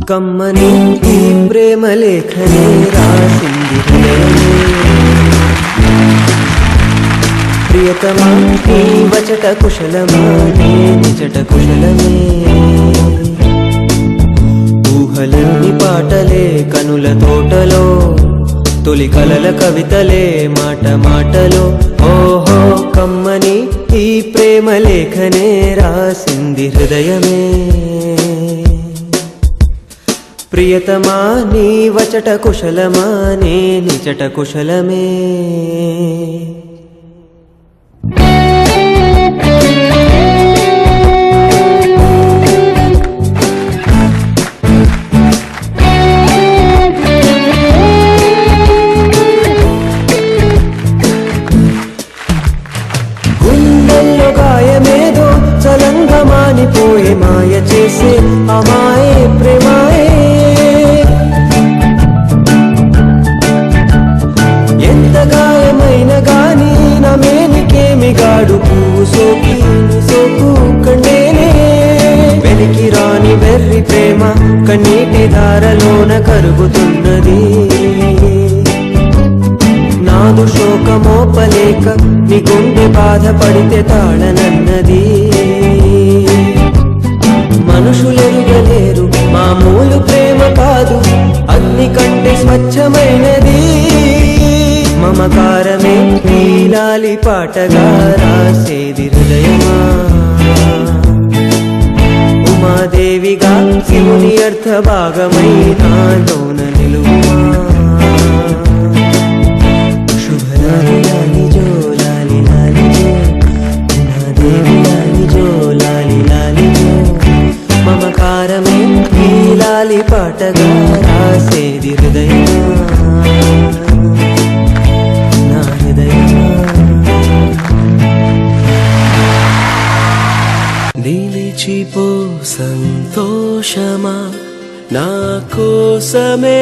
కమ్మని ఈ ప్రేమ లేఖనే రాసింది హృదయమే. ప్రియతమా నీ వచట కుశలమా నీ నిజట కుశలమే. ఊహలన్నీ పాటలే కనుల తోటలో, తొలి కలల కవితలే మాట మాటలో. ఓహో కమ్మని ఈ ప్రేమ లేఖనే రాసింది హృదయమే. ప్రియతమా నీ వచట కుశలమా నీ నిజట కుశలమే. గుండెల్లో గాయమేదో చలంగా మానిపోయే మాయ చేసే అమాయే ప్రేమాయే. ఎంత గాయమైన గాని నా మేనికేమి గాడు పువ్వు సోకి సోకు కండేనే. వెలికి రాని వెర్రి ప్రేమ కన్నీటి ధారలోన కరుగుతున్నది. నాదు శోకమోపలేక నీ గుండె బాధపడితే తాళనన్నది. మనుషులెరుగలేరు మామూలు ప్రేమ కాదు, అగ్ని కంటే స్వచ్ఛమైనది. మమకారమే నీలాలి పాటగా రాసేది హృదయమా. ఉమాదేవిగా శివుని అర్థ భాగమై నాలోన నిలువుమా. శుభలాలి లాలి జో లాలి లాలి జో, ఉమాదేవి లాలి జో లాలి లాలి జో. మమకారమే నీలాలి పాటగా రాసేది హృదయమా. నిలిచిపో సంతోషమా నా కోసమే.